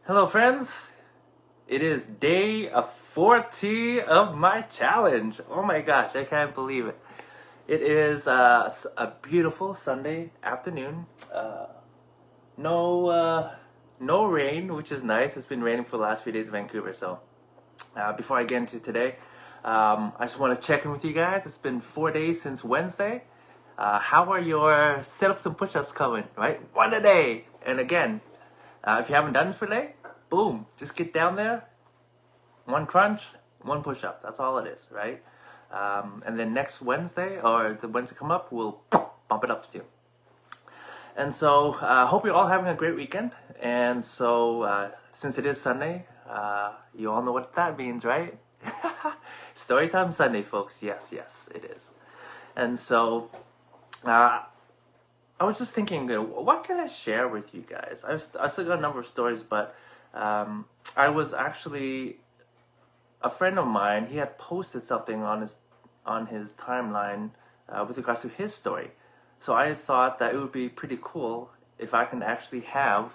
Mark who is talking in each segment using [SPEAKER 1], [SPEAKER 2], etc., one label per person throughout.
[SPEAKER 1] Hello, friends. It is day 40 of my challenge. Oh my gosh, I can't believe it. It is a beautiful Sunday afternoon. No, no rain, which is nice. It's been raining for the last few days in Vancouver. So, before I get into today, I just want to check in with you guys. It's been 4 days since Wednesday. How are your sit-ups and push-ups coming? Right, one a day. And again, if you haven't done it for today, boom, just get down there. One crunch, one push-up. That's all it is, right? And then next Wednesday or the Wednesday come up, we'll bump it up to 2. And so, hope you're all having a great weekend. And so, since it is Sunday, you all know what that means, right? Storytime Sunday, folks. Yes, yes, it is. And so, I was just thinking, what can I share with you guys? I've still got a number of stories, but I was actually a friend of mine. He had posted something on his timeline with regards to his story. So I thought that it would be pretty cool if I can actually have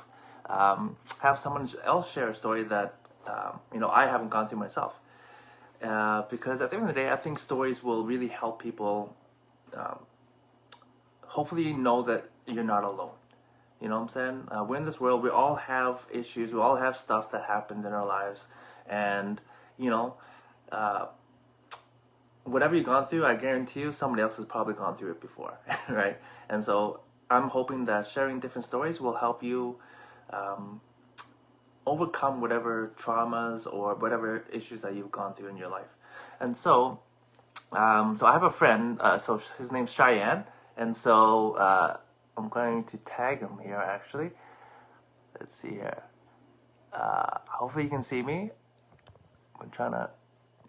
[SPEAKER 1] someone else share a story that I haven't gone through myself. Because at the end of the day, I think stories will really help people. Hopefully, know that you're not alone. You know what I'm saying? We're in this world. We all have issues. We all have stuff that happens in our lives, and you know, uh, whatever you've gone through, I guarantee you somebody else has probably gone through it before, right? And so I'm hoping that sharing different stories will help you um, overcome whatever traumas or whatever issues that you've gone through in your life. And so, so I have a friend. So his name's Cheyenne, and so I'm going to tag him here. Actually, let's see here. Hopefully you can see me. I'm trying to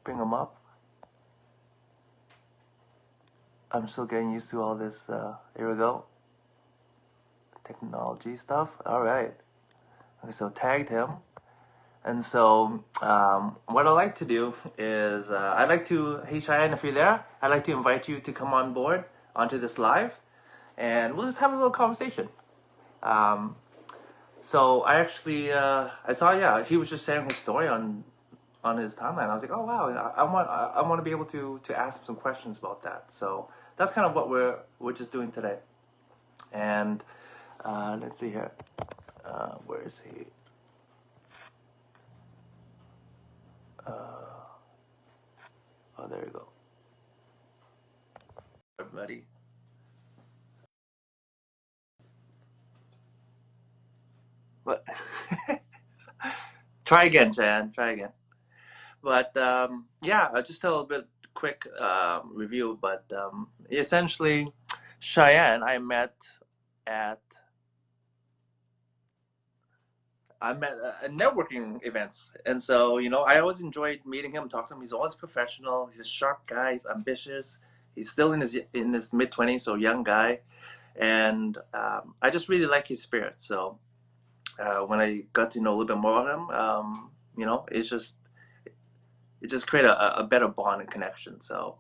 [SPEAKER 1] bring him up. I'm still getting used to all this. Here we go. Technology stuff. All right. Okay, so tagged him. And so what I like to do is I'd like to, hey Cheyenne, if you're there, I'd like to invite you to come on board onto this live, and we'll just have a little conversation. Um, so I actually I saw, yeah, he was just sharing his story on his timeline. I was like, oh wow, I want to be able to ask him some questions about that. So that's kind of what we're just doing today. And let's see here. Where is he? Oh, there you go. Everybody. But try again, Jan. Try again. But yeah, just a little bit quick review. But essentially, Cheyenne, at I met networking events, and so I always enjoyed meeting him, talking to him. He's always professional. He's a sharp guy. He's ambitious. He's still in his mid-20s, so young guy, and I just really like his spirit. So when I got to know a little bit more of him, it just created a better bond and connection. So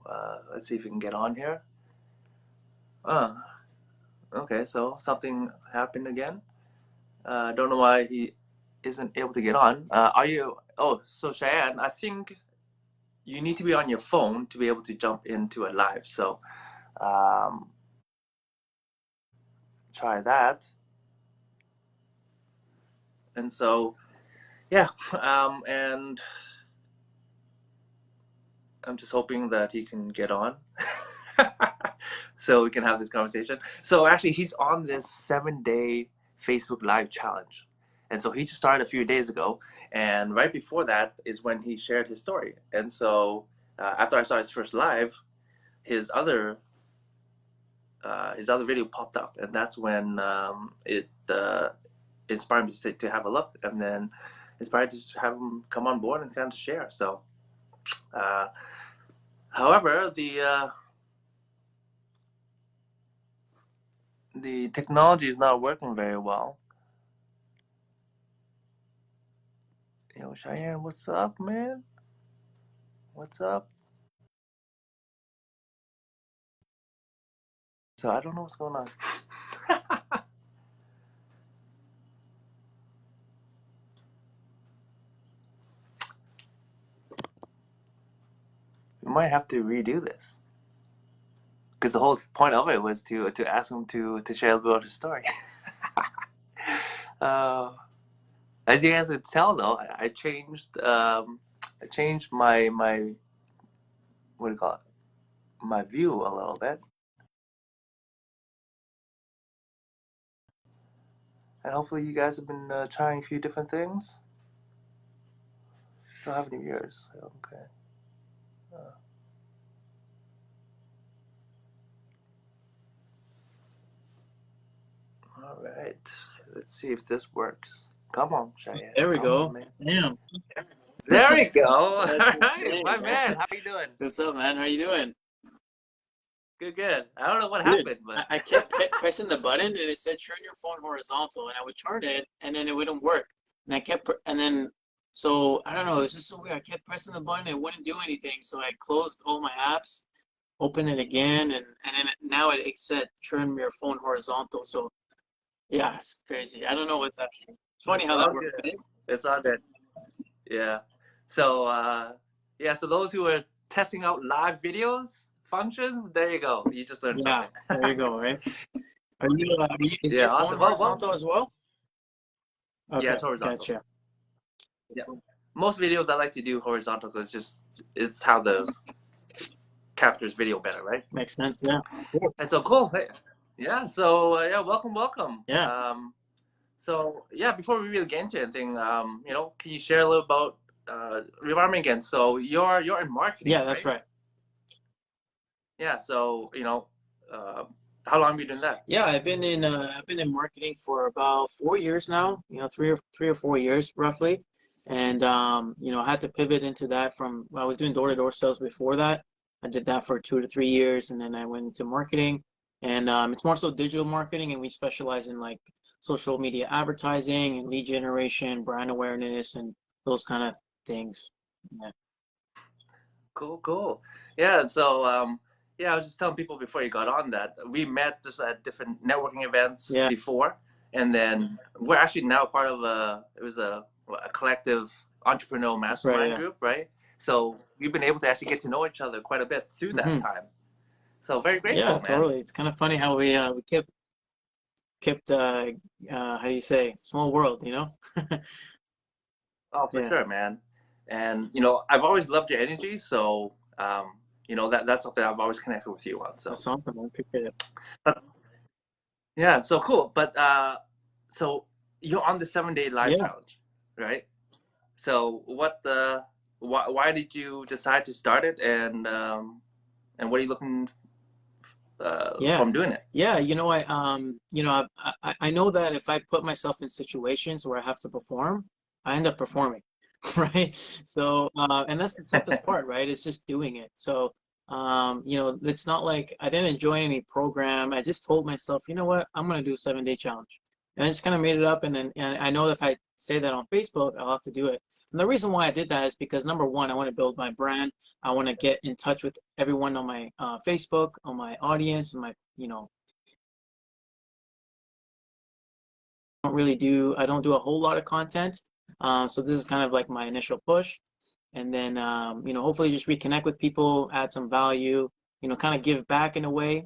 [SPEAKER 1] let's see if we can get on here. Uh, okay, so something happened again. Don't know why he isn't able to get on. Are you? Oh, so Cheyenne, I think you need to be on your phone to be able to jump into a live. So um, try that. And so yeah, and I'm just hoping that he can get on. So we can have this conversation. So actually, he's on this 7-day Facebook Live challenge. And so he just started a few days ago. And right before that is when he shared his story. And so after I saw his first live, his other video popped up, and that's when it inspired me to have a look, and then inspired to just have him come on board and kind of share. So, uh, however, the technology is not working very well. Yo, Cheyenne, what's up, man? What's up? So I don't know what's going on. might have to redo this because the whole point of it was to ask him to share a little bit of his story. uh, as you guys could tell, though, I changed my what do you call it? My view a little bit, and hopefully you guys have been trying a few different things. Don't have any viewers. Okay. Uh, all right. Let's see if this works. Come on, Cheyenne.
[SPEAKER 2] There we
[SPEAKER 1] Come on,
[SPEAKER 2] go.
[SPEAKER 1] man.
[SPEAKER 2] Damn.
[SPEAKER 1] There we go. All
[SPEAKER 2] That's
[SPEAKER 1] right,
[SPEAKER 2] insane,
[SPEAKER 1] my
[SPEAKER 2] man.
[SPEAKER 1] man. How you doing?
[SPEAKER 2] What's up, man? How you doing?
[SPEAKER 1] Good, good. I don't know what
[SPEAKER 2] Dude,
[SPEAKER 1] happened, but
[SPEAKER 2] I kept pressing the button and it said turn your phone horizontal, and I would turn it and then it wouldn't work. And I kept, and then, so I don't know, it was just so weird. I kept pressing the button, it wouldn't do anything. So I closed all my apps, opened it again, and then now it said turn your phone horizontal. So yeah, it's crazy. I don't know what's happening. It's funny
[SPEAKER 1] it's
[SPEAKER 2] how that
[SPEAKER 1] all
[SPEAKER 2] works,
[SPEAKER 1] good.
[SPEAKER 2] right?
[SPEAKER 1] It's all good. Yeah. So, yeah. So those who are testing out live videos functions, there you go. You just learned
[SPEAKER 2] Yeah,
[SPEAKER 1] something.
[SPEAKER 2] there you go, right? Is
[SPEAKER 1] Yeah.
[SPEAKER 2] your phone
[SPEAKER 1] Awesome. Well.
[SPEAKER 2] horizontal as well?
[SPEAKER 1] Yeah.
[SPEAKER 2] Okay,
[SPEAKER 1] It's horizontal.
[SPEAKER 2] gotcha.
[SPEAKER 1] Yeah. Most videos I like to do horizontal because it's how the captures video better, right?
[SPEAKER 2] Makes sense, yeah. Cool.
[SPEAKER 1] And so cool. Hey, yeah. So yeah, welcome, welcome.
[SPEAKER 2] Yeah.
[SPEAKER 1] So yeah, before we really get into anything, can you share a little about remind me again? So you're in marketing,
[SPEAKER 2] Yeah, that's
[SPEAKER 1] right?
[SPEAKER 2] right.
[SPEAKER 1] Yeah. So how long have you doing that?
[SPEAKER 2] Yeah, I've been in marketing for about 4 years now, three or 4 years roughly. And I had to pivot into that from I was doing door-to-door sales before that. I did that for 2 to 3 years, and then I went into marketing. And it's more so digital marketing, and we specialize in like social media advertising and lead generation, brand awareness, and those kind of things. Yeah.
[SPEAKER 1] Cool, cool. Yeah. So yeah, I was just telling people before you got on that we met just at different networking events
[SPEAKER 2] Yeah,
[SPEAKER 1] before, and then we're actually now part of a collective entrepreneurial
[SPEAKER 2] that's right,
[SPEAKER 1] mastermind
[SPEAKER 2] yeah.
[SPEAKER 1] group, right? So we've been able to actually get to know each other quite a bit through that
[SPEAKER 2] Hmm.
[SPEAKER 1] time. So very
[SPEAKER 2] Yeah,
[SPEAKER 1] grateful, man.
[SPEAKER 2] totally. It's kind of funny how we kept how do you say, small world, you know?
[SPEAKER 1] Oh, for
[SPEAKER 2] Yeah,
[SPEAKER 1] sure, man. And I've always loved your energy, so that's something I've always connected with you on. So
[SPEAKER 2] that's awesome. I appreciate it.
[SPEAKER 1] yeah, so cool. But so you're on the 7 day live
[SPEAKER 2] Yeah,
[SPEAKER 1] challenge, right? So why did you decide to start it, and what are you looking
[SPEAKER 2] yeah,
[SPEAKER 1] from doing it?
[SPEAKER 2] yeah. I know that if I put myself in situations where I have to perform, I end up performing, right? So, and that's the toughest part, right? It's just doing it. So, it's not like I didn't join any program. I just told myself, you know what, I'm gonna do a 7 day challenge, and I just kind of made it up. And I know if I say that on Facebook, I'll have to do it. And the reason why I did that is because number one, I want to build my brand. I want to get in touch with everyone on my Facebook, on my audience, and I don't do a whole lot of content. So this is kind of like my initial push. And then, hopefully just reconnect with people, add some value, kind of give back in a way.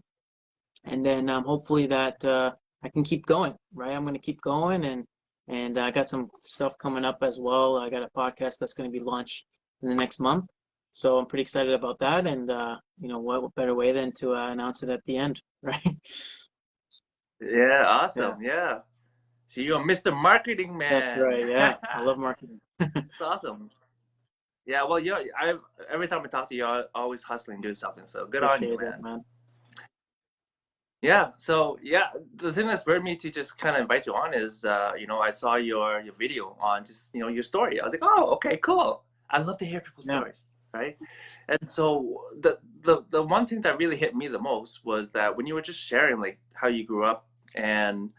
[SPEAKER 2] And then hopefully that I can keep going, right? I'm going to keep going, and I got some stuff coming up as well. I got a podcast that's going to be launched in the next month. So I'm pretty excited about that. And, what better way than to announce it at the end, right?
[SPEAKER 1] Yeah,
[SPEAKER 2] Yeah,
[SPEAKER 1] awesome. Yeah. So you're Mr. Marketing
[SPEAKER 2] that's
[SPEAKER 1] Man.
[SPEAKER 2] right. Yeah, I love marketing.
[SPEAKER 1] That's awesome. Yeah, well, every time I talk to you, you're always hustling, doing something. So good on you,
[SPEAKER 2] Appreciate it,
[SPEAKER 1] man.
[SPEAKER 2] man.
[SPEAKER 1] Yeah. So yeah, the thing that spurred me to just kind of invite you on is, I saw your video on just your story. I was like, oh, okay, cool. I love to hear people's
[SPEAKER 2] Yeah,
[SPEAKER 1] stories, right? And so the one thing that really hit me the most was that when you were just sharing like how you grew up, and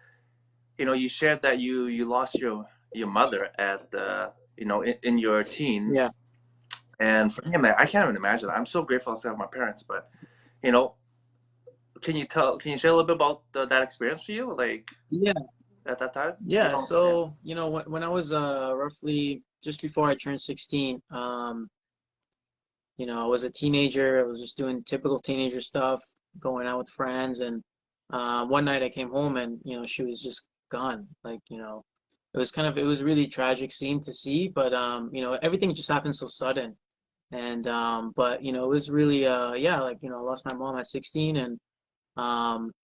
[SPEAKER 1] you shared that you lost your mother at in your
[SPEAKER 2] yeah.
[SPEAKER 1] teens. And for me, man, I can't even imagine that. I'm so grateful I still have my parents, but you know, can you share a little bit about that experience for you, like
[SPEAKER 2] Yeah,
[SPEAKER 1] at that time?
[SPEAKER 2] yeah.
[SPEAKER 1] Yeah.
[SPEAKER 2] So, when I was roughly just before I turned 16, I was a teenager. I was just doing typical teenager stuff, going out with friends, and one night I came home and she was just gone. Like, it was a really tragic scene to see, but everything just happened so sudden. And but it was really yeah, like I lost my mom at 16, and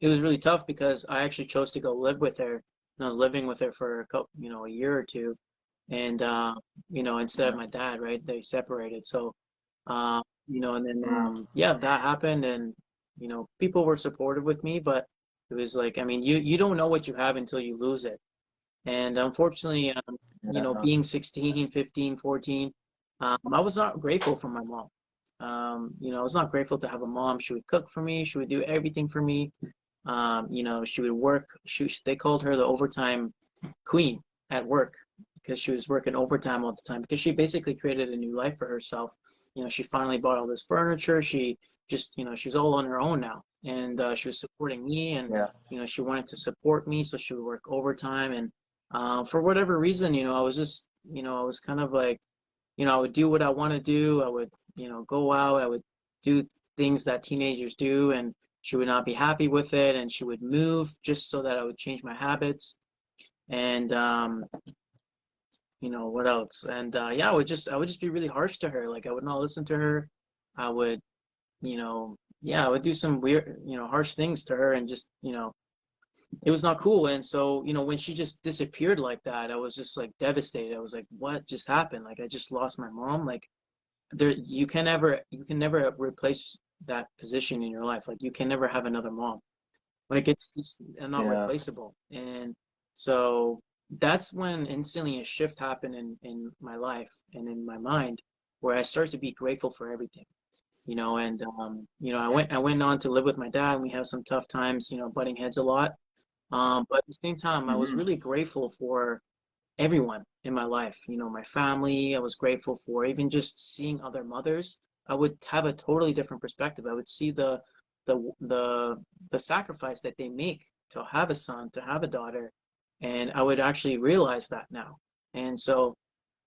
[SPEAKER 2] it was really tough because I actually chose to go live with her, and I was living with her for a year or two, and instead of
[SPEAKER 1] Yeah.
[SPEAKER 2] my dad, right? They separated. So and then
[SPEAKER 1] Mm.
[SPEAKER 2] yeah, that happened, and people were supportive with me, but it was like, I mean, you don't know what you have until you lose it. And unfortunately,
[SPEAKER 1] Yeah.
[SPEAKER 2] being 16, 15, 14, I was not grateful for my mom. I was not grateful to have a mom. She would cook for me. She would do everything for me. She would work. They called her the overtime queen at work because she was working overtime all the time because she basically created a new life for herself. She finally bought all this furniture. She just, she's all on her own now, and she was supporting me, and
[SPEAKER 1] Yeah.
[SPEAKER 2] she wanted to support me, so she would work overtime. And for whatever reason, I was just, I was kind of like, I would do what I want to do. I would, go out. I would do things that teenagers do, and she would not be happy with it, and she would move just so that I would change my habits. And what else? And yeah, I would just be really harsh to her. Like, I would not listen to her. I would, yeah, I would do some weird, harsh things to her, and just, it was not cool. And so, when she just disappeared like that, I was just like devastated. I was like, what just happened? Like, I just lost my mom. Like, you can never replace that position in your life. Like, you can never have another mom. Like, it's just not
[SPEAKER 1] Yeah.
[SPEAKER 2] replaceable. And so that's when instantly a shift happened in my life and in my mind, where I started to be grateful for everything. And I went on to live with my dad, and we have some tough times, butting heads a lot. But at the same time, I was
[SPEAKER 1] Hmm.
[SPEAKER 2] really grateful for everyone in my life, my family. I was grateful for even just seeing other mothers. I would have a totally different perspective. I would see the sacrifice that they make to have a son, to have a daughter, and I would actually realize that now. And so,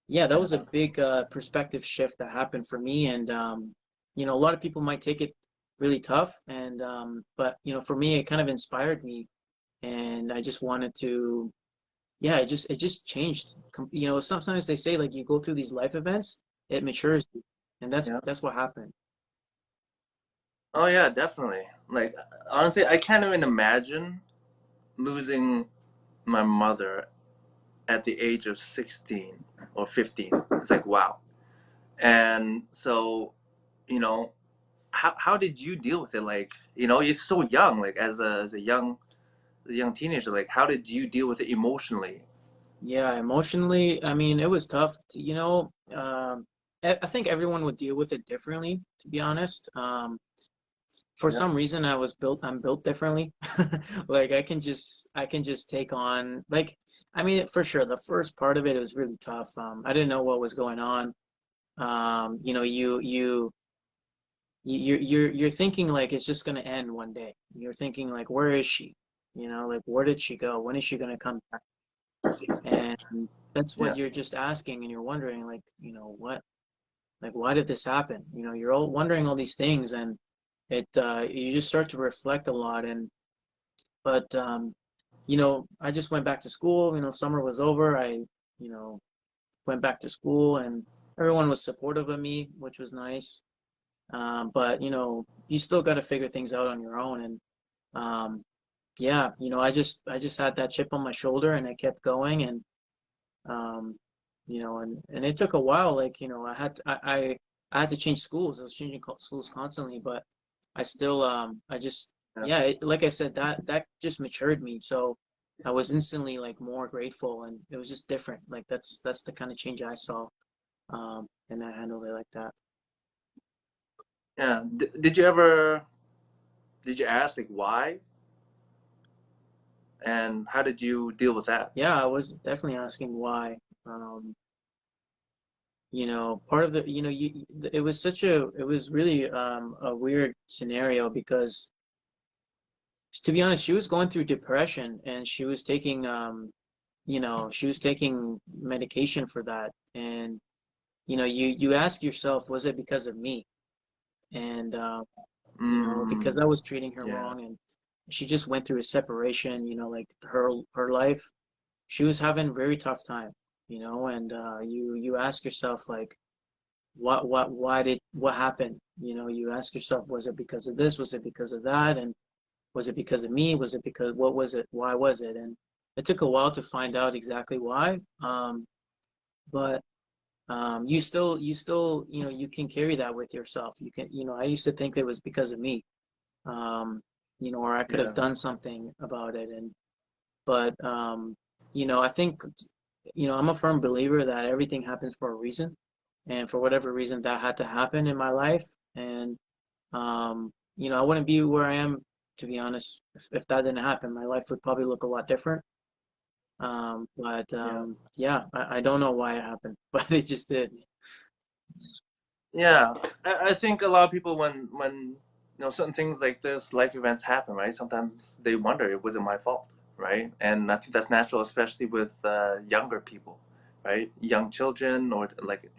[SPEAKER 2] yeah, that was a
[SPEAKER 1] Yeah.
[SPEAKER 2] big perspective shift that happened for me. And a lot of people might take it really tough, and but for me, it kind of inspired me, and I just wanted to, yeah, it just changed. Sometimes they say, like, you go through these life events, it matures you, and
[SPEAKER 1] Yeah.
[SPEAKER 2] that's what happened.
[SPEAKER 1] Oh yeah, definitely. Like honestly, I can't even imagine losing my mother at the age of 16 or 15. It's like wow. And so, you know, how did you deal with it? Like, you're so young, like as a young teenager, like how did you deal with it emotionally?
[SPEAKER 2] Yeah, emotionally, I mean, it was tough. I think everyone would deal with it differently, to be honest. For
[SPEAKER 1] Yeah.
[SPEAKER 2] some reason, I'm built differently. Like, I can just take on, like, I mean, for sure, the first part of it was really tough. I didn't know what was going on. You're thinking like it's just gonna end one day. You're thinking like, where is she? Like, where did she go? When is she gonna come back? And that's what
[SPEAKER 1] Yeah.
[SPEAKER 2] you're just asking, and you're wondering, like, what, like, why did this happen? You're all wondering all these things, and you just start to reflect a lot. And but I just went back to school. Summer was over. I you know went back to school, and everyone was supportive of me, which was nice. But you still got to figure things out on your own. And yeah, I just had that chip on my shoulder, and I kept going. And um, and it took a while. Like, I had to change schools. I was changing schools constantly, but I still, I just,
[SPEAKER 1] Yeah.
[SPEAKER 2] yeah, like I said, that just matured me. So I was instantly like more grateful, and it was just different. Like, that's the kind of change I saw, and I handled it like that.
[SPEAKER 1] Yeah. Did you ask like why, and how did you deal with that?
[SPEAKER 2] Yeah, I was definitely asking why. Um, part of the, it was really a weird scenario because, to be honest, she was going through depression, and she was taking medication for that. And you ask yourself, was it because of me? and because
[SPEAKER 1] Mm,
[SPEAKER 2] I was treating her
[SPEAKER 1] yeah.
[SPEAKER 2] wrong, and she just went through a separation, like her life, she was having a very tough time, and you ask yourself like what happened? You ask yourself, was it because of this? Was it because of that? And was it because of me? Was it because what was it? Why was it? And it took a while to find out exactly why. But you still, you can carry that with yourself. You can, I used to think it was because of me, or I could have
[SPEAKER 1] Yeah.
[SPEAKER 2] done something about it. But I think, I'm a firm believer that everything happens for a reason, and for whatever reason that had to happen in my life. And I wouldn't be where I am, to be honest, if that didn't happen. My life would probably look a lot different. But
[SPEAKER 1] Yeah.
[SPEAKER 2] yeah, I don't know why it happened, but it just did.
[SPEAKER 1] Yeah, I think a lot of people when certain things like this, life events happen, right? Sometimes they wonder, was it my fault, right? And I think that's natural, especially with younger people, right? Young children, or like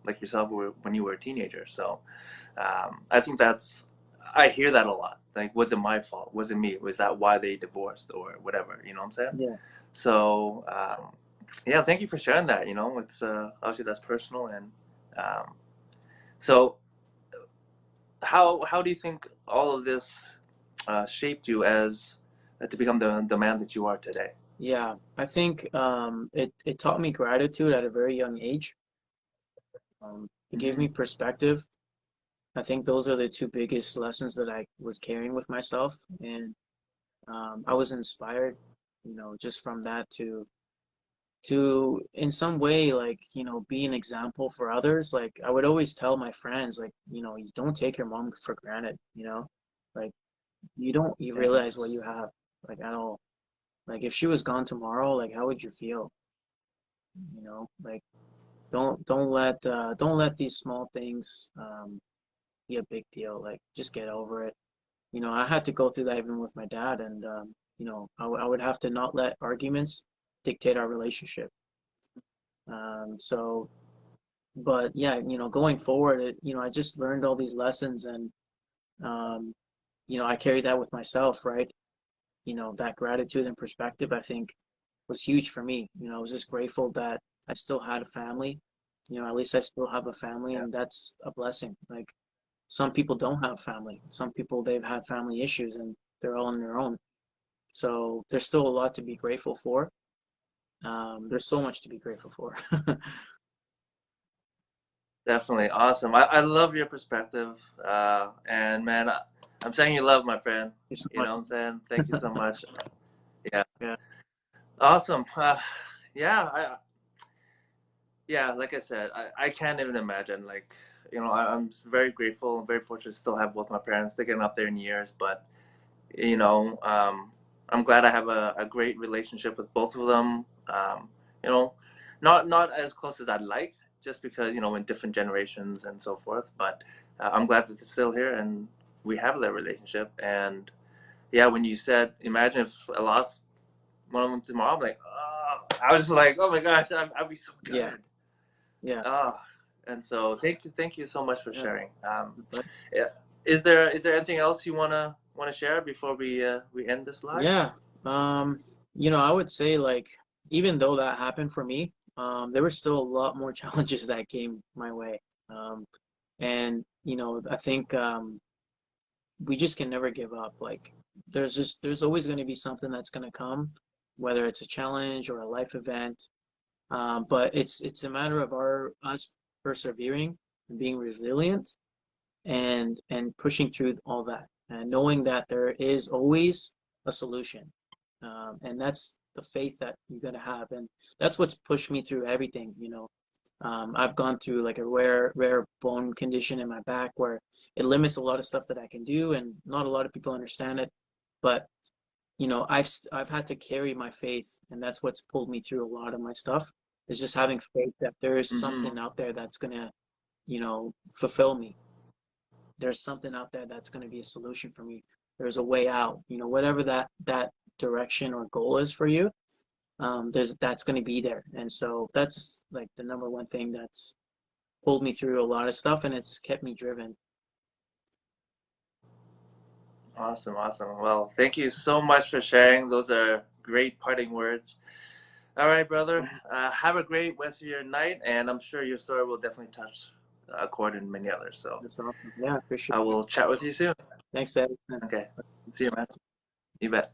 [SPEAKER 1] like yourself, when you were a teenager. So I think I hear that a lot. Like, was it my fault? Was it me? Was that why they divorced or whatever? You know what I'm saying?
[SPEAKER 2] Yeah,
[SPEAKER 1] So yeah, thank you for sharing that. It's obviously that's personal, and um, so how do you think all of this shaped you as to become the man that you are today?
[SPEAKER 2] yeah. I think it taught me gratitude at a very young age. It gave me
[SPEAKER 1] Hmm.
[SPEAKER 2] perspective. I think those are the two biggest lessons that I was carrying with myself, and I was inspired, just from that to in some way, like, be an example for others. Like, I would always tell my friends, like, you don't take your mom for granted, like, you realize what
[SPEAKER 1] Yes,
[SPEAKER 2] you have, like, at all. Like, if she was gone tomorrow, like, how would you feel? Like, don't let these small things be a big deal. Like, just get over it. I had to go through that even with my dad, and I would have to not let arguments dictate our relationship. So, but yeah, going forward, I just learned all these lessons, and um, I carry that with myself, right? That gratitude and perspective, I think, was huge for me. I was just grateful that I still had a family. At least I still have a family,
[SPEAKER 1] yeah,
[SPEAKER 2] and that's a blessing. Like, some people don't have family. Some people, they've had family issues and they're all on their own. So there's still a lot to be grateful for. There's so much to be grateful for.
[SPEAKER 1] definitely awesome. I love your perspective, and man, I'm saying you love, my friend.
[SPEAKER 2] There's so
[SPEAKER 1] You
[SPEAKER 2] much.
[SPEAKER 1] know what I'm saying? Thank you so much. Yeah,
[SPEAKER 2] Yeah,
[SPEAKER 1] awesome. Yeah, yeah, like I said, I can't even imagine. Like, I'm very grateful and very fortunate to still have both my parents. They're getting up there in years, but you know, I'm glad I have a great relationship with both of them. You know, not as close as I'd like, just because in different generations and so forth. But I'm glad that they're still here and we have that relationship. And yeah, when you said, imagine if I lost one of them tomorrow, I'm like, oh, I was just like, oh my gosh, I'd be so
[SPEAKER 2] yeah,
[SPEAKER 1] gutted.
[SPEAKER 2] yeah,
[SPEAKER 1] Oh, and so thank you so much for
[SPEAKER 2] yeah.
[SPEAKER 1] sharing.
[SPEAKER 2] But
[SPEAKER 1] Yeah, is there anything else you wanna share before we end this live?
[SPEAKER 2] yeah, I would say, like, even though that happened for me, there were still a lot more challenges that came my way. Um, and I think we just can never give up. Like, there's always going to be something that's going to come, whether it's a challenge or a life event. But it's a matter of us persevering and being resilient, and pushing through all that, and knowing that there is always a solution. And that's the faith that you got to have, and that's what's pushed me through everything. I've gone through like a rare bone condition in my back where it limits a lot of stuff that I can do, and not a lot of people understand it. But I've had to carry my faith, and that's what's pulled me through a lot of my stuff. Is just having faith that there is
[SPEAKER 1] Mm-hmm.
[SPEAKER 2] something out there that's gonna, fulfill me. There's something out there that's gonna be a solution for me. There's a way out. Whatever that direction or goal is for you, that's gonna be there. And so that's like the number one thing that's pulled me through a lot of stuff, and it's kept me driven.
[SPEAKER 1] Awesome, awesome. Well, thank you so much for sharing. Those are great parting words. All right, brother. Have a great rest of your night, and I'm sure your story will definitely touch a chord in many others. So
[SPEAKER 2] That's awesome. Yeah,
[SPEAKER 1] I
[SPEAKER 2] appreciate it.
[SPEAKER 1] will chat with you soon.
[SPEAKER 2] Thanks, Ed.
[SPEAKER 1] Okay. See you, man. You bet.